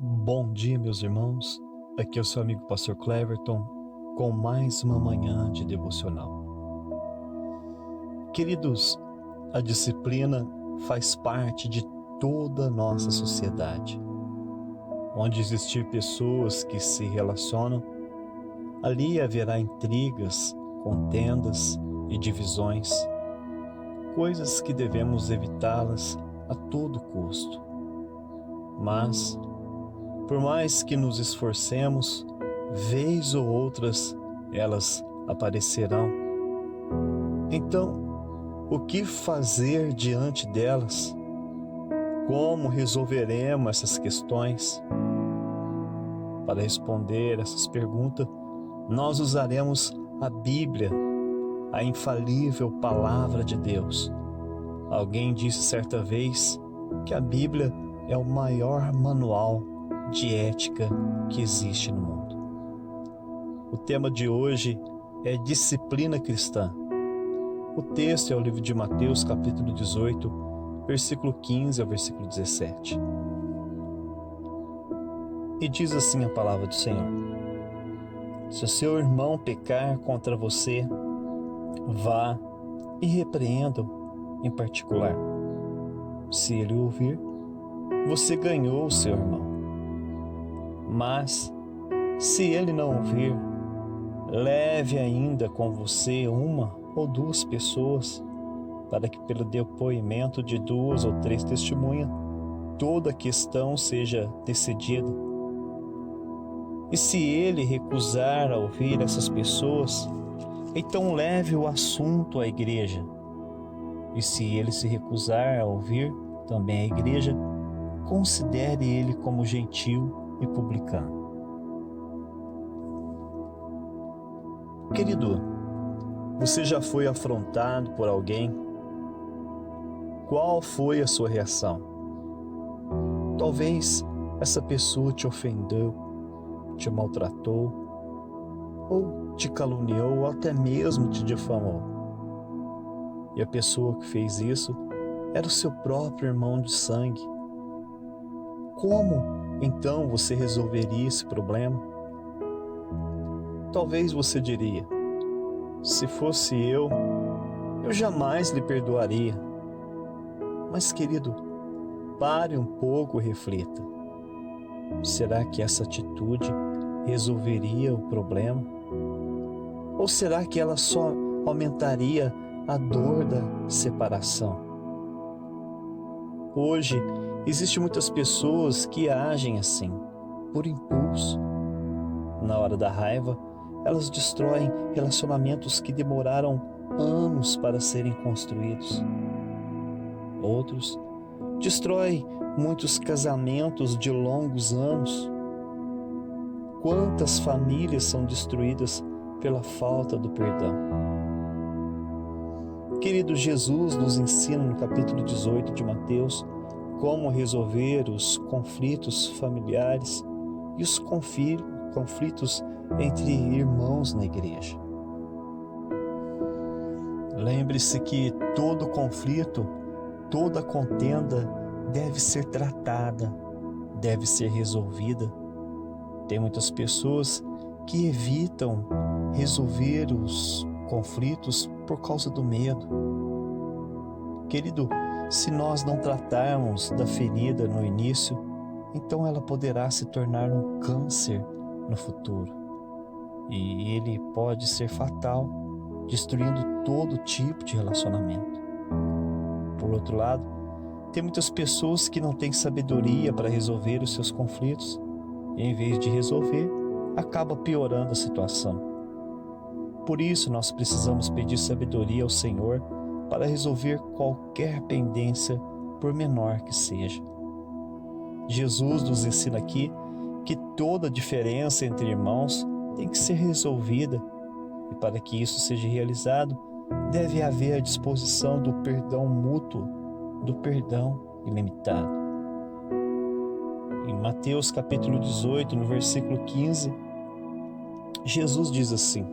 Bom dia, meus irmãos. Aqui é o seu amigo Pastor Cleverton com mais uma manhã de devocional. Queridos, a disciplina faz parte de toda a nossa sociedade. Onde existir pessoas que se relacionam, ali haverá intrigas, contendas e divisões, coisas que devemos evitá-las a todo custo. Mas, por mais que nos esforcemos, vez ou outras elas aparecerão. Então, o que fazer diante delas? Como resolveremos essas questões? Para responder essas perguntas, nós usaremos a Bíblia, a infalível Palavra de Deus. Alguém disse certa vez que a Bíblia é o maior manual de ética que existe no mundo. O tema de hoje é disciplina cristã. O texto é o livro de Mateus, capítulo 18, versículo 15 ao versículo 17. E diz assim a palavra do Senhor: Se o seu irmão pecar contra você, vá e repreenda-o em particular. Se ele ouvir, você ganhou o seu irmão. Mas, se ele não ouvir, leve ainda com você uma ou duas pessoas, para que pelo depoimento de duas ou três testemunhas, toda a questão seja decidida. E se ele recusar a ouvir essas pessoas, então leve o assunto à igreja. E se ele se recusar a ouvir também a igreja, considere ele como gentil e publicano. Querido, você já foi afrontado por alguém? Qual foi a sua reação? Talvez essa pessoa te ofendeu, te maltratou, ou te caluniou, ou até mesmo te difamou. E a pessoa que fez isso era o seu próprio irmão de sangue. Como então você resolveria esse problema? Talvez você diria: se fosse eu jamais lhe perdoaria. Mas, querido, pare um pouco e reflita. Será que essa atitude resolveria o problema? Ou será que ela só aumentaria a dor da separação? Hoje, existem muitas pessoas que agem assim, por impulso. Na hora da raiva, elas destroem relacionamentos que demoraram anos para serem construídos. Outros destroem muitos casamentos de longos anos. Quantas famílias são destruídas pela falta do perdão? Querido, Jesus nos ensina no capítulo 18 de Mateus como resolver os conflitos familiares e os conflitos entre irmãos na igreja. Lembre-se que todo conflito, toda contenda deve ser tratada, deve ser resolvida. Tem muitas pessoas que evitam resolver os conflitos por causa do medo. Querido, se nós não tratarmos da ferida no início, então ela poderá se tornar um câncer no futuro. E ele pode ser fatal, destruindo todo tipo de relacionamento. Por outro lado, tem muitas pessoas que não têm sabedoria para resolver os seus conflitos e, em vez de resolver, acaba piorando a situação. Por isso, nós precisamos pedir sabedoria ao Senhor para resolver qualquer pendência, por menor que seja. Jesus nos ensina aqui que toda diferença entre irmãos tem que ser resolvida, e para que isso seja realizado, deve haver a disposição do perdão mútuo, do perdão ilimitado. Em Mateus capítulo 18, no versículo 15, Jesus diz assim: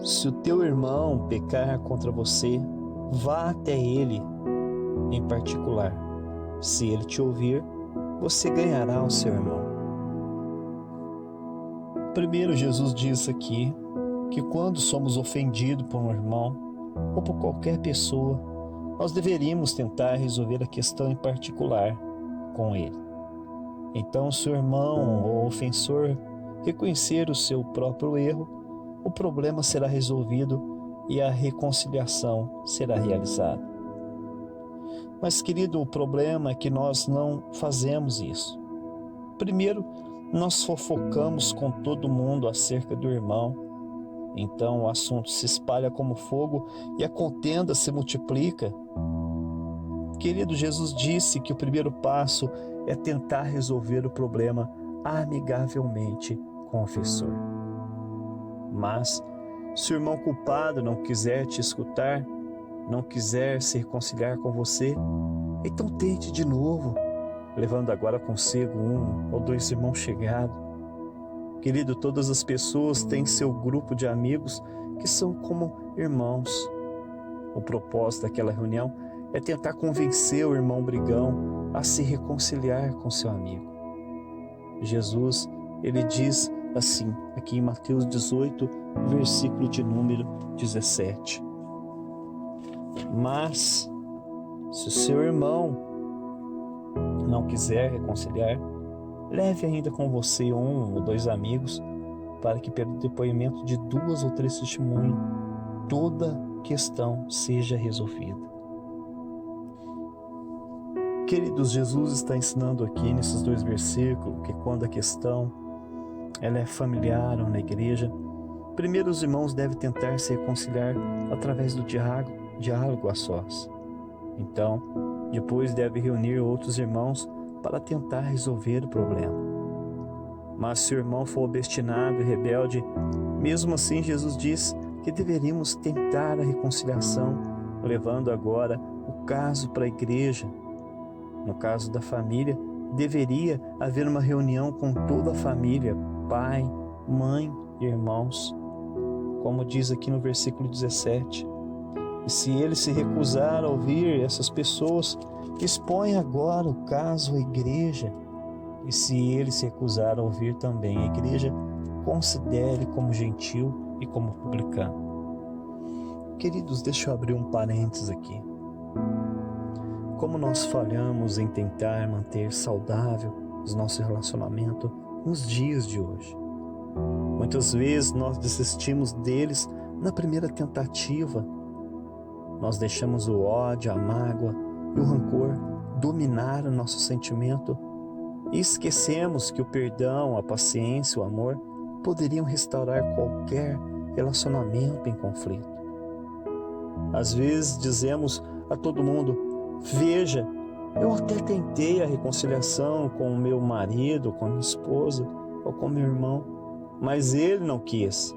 Se o teu irmão pecar contra você, vá até ele em particular. Se ele te ouvir, você ganhará o seu irmão. Primeiro, Jesus diz aqui que quando somos ofendidos por um irmão ou por qualquer pessoa, nós deveríamos tentar resolver a questão em particular com ele. Então, se o irmão ou ofensor reconhecer o seu próprio erro, o problema será resolvido e a reconciliação será realizada. Mas, querido, o problema é que nós não fazemos isso. Primeiro, nós fofocamos com todo mundo acerca do irmão. Então o assunto se espalha como fogo e a contenda se multiplica. Querido, Jesus disse que o primeiro passo é tentar resolver o problema amigavelmente com o ofensor. Mas, se o irmão culpado não quiser te escutar, não quiser se reconciliar com você, então tente de novo, levando agora consigo um ou dois irmãos chegados. Querido, todas as pessoas têm seu grupo de amigos que são como irmãos. O propósito daquela reunião é tentar convencer o irmão brigão a se reconciliar com seu amigo. Jesus, ele diz assim, aqui em Mateus 18, versículo de número 17. Mas, se o seu irmão não quiser reconciliar, leve ainda com você um ou dois amigos, para que pelo depoimento de 2 ou 3 testemunhas, toda questão seja resolvida. Queridos, Jesus está ensinando aqui nesses 2 versículos que quando a questão ela é familiar ou na igreja, primeiro os irmãos devem tentar se reconciliar através do diálogo a sós. Então, depois deve reunir outros irmãos para tentar resolver o problema. Mas se o irmão for obstinado e rebelde, mesmo assim Jesus diz que deveríamos tentar a reconciliação, levando agora o caso para a igreja. No caso da família, deveria haver uma reunião com toda a família, pai, mãe e irmãos, como diz aqui no versículo 17. E se ele se recusar a ouvir essas pessoas, expõe agora o caso à igreja. E se ele se recusar a ouvir também a igreja, considere como gentil e como publicano. Queridos, deixa eu abrir um parênteses aqui. Como nós falhamos em tentar manter saudável os nossos relacionamentos nos dias de hoje. Muitas vezes nós desistimos deles na primeira tentativa. Nós deixamos o ódio, a mágoa e o rancor dominar o nosso sentimento e esquecemos que o perdão, a paciência, o amor poderiam restaurar qualquer relacionamento em conflito. Às vezes dizemos a todo mundo: veja, eu até tentei a reconciliação com o meu marido, com a minha esposa ou com meu irmão, mas ele não quis.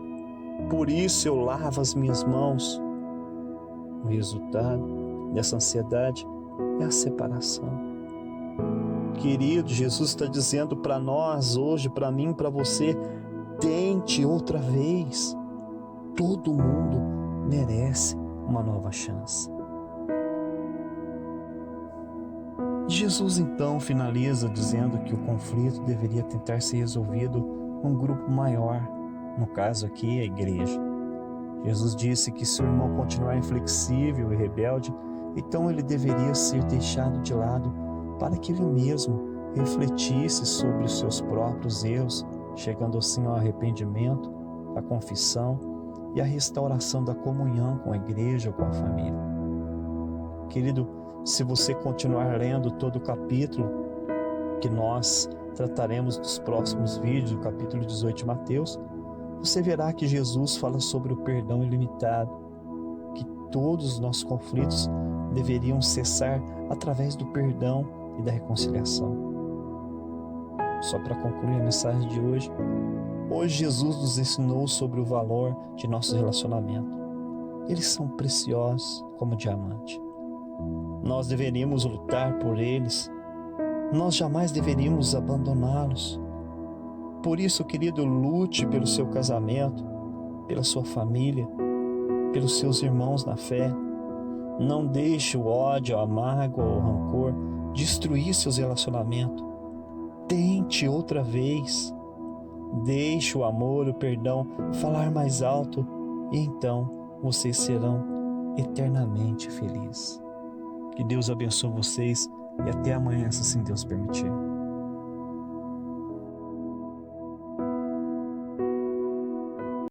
Por isso eu lavo as minhas mãos. O resultado dessa ansiedade é a separação. Querido, Jesus está dizendo para nós hoje, para mim, para você: tente outra vez. Todo mundo merece uma nova chance. Jesus então finaliza dizendo que o conflito deveria tentar ser resolvido num grupo maior, no caso aqui a igreja. Jesus disse que se o irmão continuar inflexível e rebelde, então ele deveria ser deixado de lado para que ele mesmo refletisse sobre os seus próprios erros, chegando assim ao arrependimento, à confissão e à restauração da comunhão com a igreja ou com a família. Querido, se você continuar lendo todo o capítulo que nós trataremos nos próximos vídeos, o capítulo 18 de Mateus, você verá que Jesus fala sobre o perdão ilimitado, que todos os nossos conflitos deveriam cessar através do perdão e da reconciliação. Só para concluir a mensagem de hoje Jesus nos ensinou sobre o valor de nossos relacionamentos. Eles são preciosos como diamante. Nós deveríamos lutar por eles. Nós jamais deveríamos abandoná-los. Por isso, querido, lute pelo seu casamento, pela sua família, pelos seus irmãos na fé. Não deixe o ódio, a mágoa ou o rancor destruir seus relacionamentos. Tente outra vez. Deixe o amor, o perdão falar mais alto e então vocês serão eternamente felizes. Que Deus abençoe vocês e até amanhã, se assim Deus permitir.